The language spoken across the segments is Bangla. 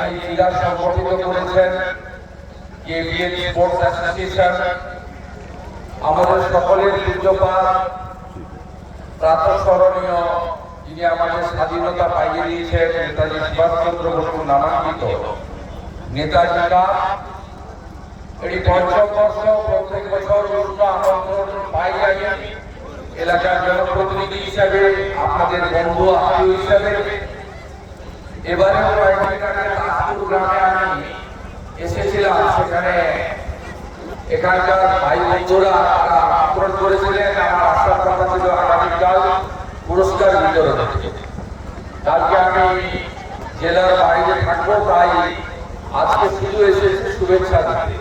এই ক্রীড়া সংগঠিত করেছেন কেবিএন স্পোর্টস অ্যাসোসিয়েশন। আমাদের সকলের পূজ্যপাত প্রাতঃস্মরণীয় যিনি আমাদের স্বাধীনতা পাইয়ে দিয়েছেন নেতাজি সুভাষচন্দ্র বসুর নামাঙ্কিত নেতাজি কাপ। এটি পঞ্চম বর্ষ, প্রত্যেক বছর উষ্ণ আমন্ত্রণ পাই আমি এলাকার জনপ্রতিনিধি হিসাবে, আপনাদের বন্ধু আত্মীয় হিসাবে। এবারে কয়েকদিন আগে দাসপুর গ্রামে আমি এসেছিলাম, সেখানে এখানকার ভাই বন্ধুরা আমন্ত্রণ করেছিলেন। আমার আসার কথা ছিল আগামীকাল পুরস্কার বিতরণ। কালকে আমি জেলার বাইরে থাকবো, তাই আজকে শুধু এসেছি শুভেচ্ছা দিতে।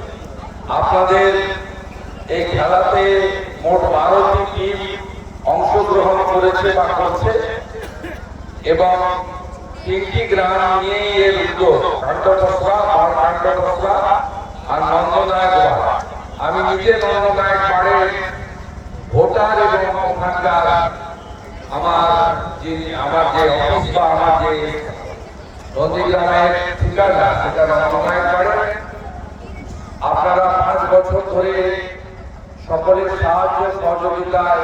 আপনাদের এই খেলাতে মোট 12টি টিম অংশগ্রহণ করেছে বা করছে এবং 3টি গ্রাম নিয়ে এর উদ্যোগ, কান্ডপসরা, বারকান্ডপসরা আর নন্দনায়ক পাড়। আমি নিজে নন্দনায়ক পাড়ের ভোটার এবং ওখানকার আমার যে অফিস বা আমার যে নন্দীগ্রামের ঠিকানা সেটা নন্দনায়ক পাড়ে। আপনারা 5 বছর ধরে সকলের সাহায্য সহযোগিতায়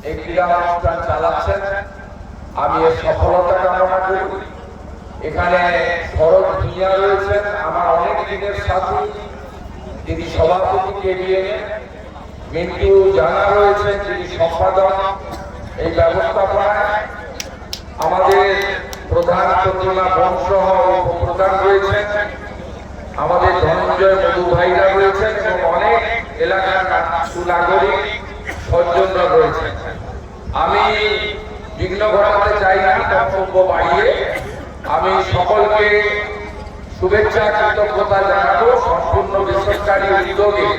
এই ক্রীড়া অনুষ্ঠান চালাচ্ছেন। আমি এর সফলতা কামনা করি। এখানে শরৎ ভূঁইয়া রয়েছেন, আমার অনেক দিনের সাথী, তিনি সভাপতি কেবিএন। মিন্টু জানা রয়েছেন, যিনি সম্পাদক এই ব্যবস্থাপনায়। আমাদের প্রধান প্রতিমা বংশহ প্রধান রয়েছেন, আমাদের ধনঞ্জয় মধু ভাইরা রয়েছেন এবং অনেক এলাকার সুনাগরিক সজ্জনরা রয়েছেন। আমি বিঘ্ন ঘটাতে চাই না, বক্তব্য বাড়িয়ে আমি সকলকে শুভেচ্ছা কৃতজ্ঞতা জানাবো। সম্পূর্ণ বেসরকারি উদ্যোগে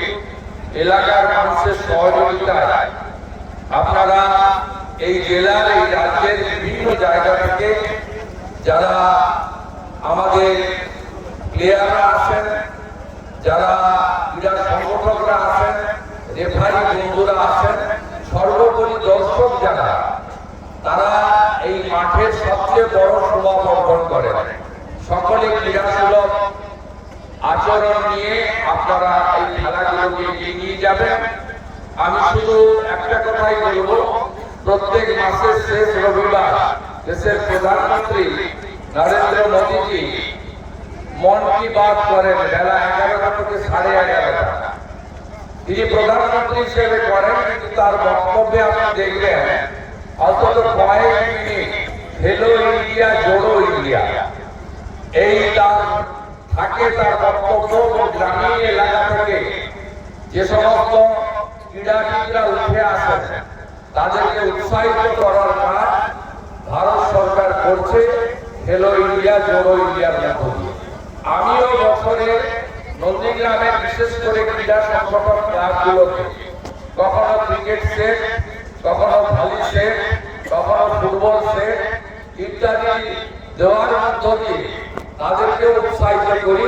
এলাকার মানুষের সহযোগিতায় আপনারা এই জেলার, এই রাজ্যের বিভিন্ন জায়গা থেকে যারা আমাদের প্লেয়াররা আছেন, যারা ক্রীড়া সংগঠকরা আছেন, রেফারি বন্ধুরা আছেন, সর্বোপরি দর্শক যারা, তারা এই মাঠের সবচেয়ে বড় শোভা বর্ধন করেন। সকলে ক্রীড়াসুলভ আচরণ নিয়ে আপনারা এই খেলাগুলোকে এগিয়ে যাবেন। আমি শুধু একটা কথাই বলবো, প্রত্যেক মাসের শেষ রবিবার দেশের প্রধানমন্ত্রী নরেন্দ্র মোদীজি মন কি বাত করেন বেলা 11টা থেকে 11:30। তিনি প্রধানমন্ত্রী হিসেবে করেন, কিন্তু তার বক্তব্যে আপনি দেখবেন অন্তত কয়েক মিনিট হেলো ইন্ডিয়া, জোড়ো ইন্ডিয়া এই তার থাকে তার বক্তব্য। গ্রামীণ এলাকা থেকে যে সমস্ত ক্রীড়াবিদরা উঠে আসেন তাদেরকে উৎসাহিত করার কাজ ভারত সরকার করছে হেলো ইন্ডিয়া, জোড়ো ইন্ডিয়ার মধ্য দিয়ে। আমিও বছরে নন্দীগ্রামের বিশেষ করে ক্রীড়া সংগঠন ক্লাবগুলোকে কখনো ক্রিকেট সেট, কখনো ভলি সেট, কখনো ফুটবল সেট ইত্যাদি দেওয়ার মধ্য দিয়ে তাদেরকে উৎসাহিত করি।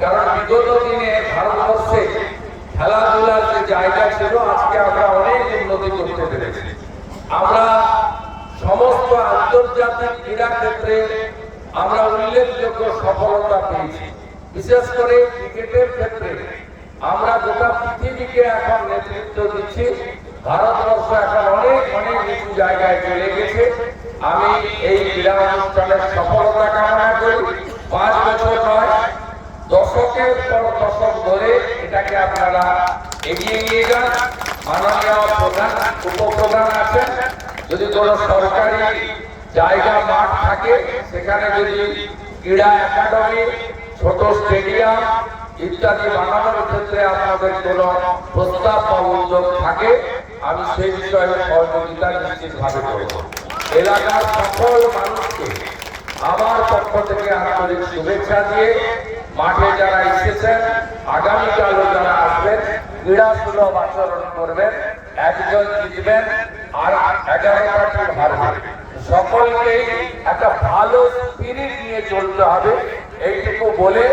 কারণ বিগত দিনে ভারতবর্ষে খেলাধুলার যে জায়গা ছিল, আজকে আমরা অনেক উন্নতি করতে পেরেছি। আমরা সমস্ত আন্তর্জাতিক ক্রীড়া ক্ষেত্রে আমরা উল্লেখযোগ্য সফলতা পেয়েছি। বিশেষ করে ক্রিকেটের ক্ষেত্রে আমরা গোটা পৃথিবীকে এখন নেতৃত্ব দিচ্ছি। ভারতবর্ষ এখন অনেক অনেক নিচু জায়গায় চলে গেছে। আমি এই ক্রীড়া অনুষ্ঠানের সফলতা কামনা করি। 5 বছর নয়, দশকের পর দশক ধরে এটাকে আপনারা এগিয়ে নিয়ে যান। মাননীয় প্রধান, উপপ্রধান আছেন, যদি কোনো সরকারি জায়গা মাঠ থাকে সেখানে যদি ক্রীড়া একাডেমি, ছোট স্টেডিয়াম ইত্যাদি বানানোর ক্ষেত্রে আপনাদের কোনো প্রস্তাব বা উদ্যোগ থাকে, আমি সেই বিষয়ে সহযোগিতা নিশ্চিতভাবে করব। এলাকার সকল মানুষকে আমার পক্ষ থেকে আন্তরিক শুভেচ্ছা দিয়ে মাঠে যারা এসেছেন, আগামীকালও যারা আসবেন, ক্রীড়া সুলভ আচরণ করবেন, একজন জিতবেন আর 11টা টিম হারবে। সকলকে একটা ভালো স্পিরিট নিয়ে চলতে হবে, এইটুকু বলে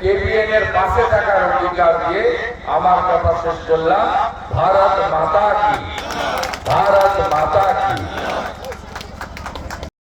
কেবিএন এর পাশে থাকার অধিকার দিয়ে আমার কথা শেষ করলাম। ভারত মাতা কি, ভারত মাতা কি।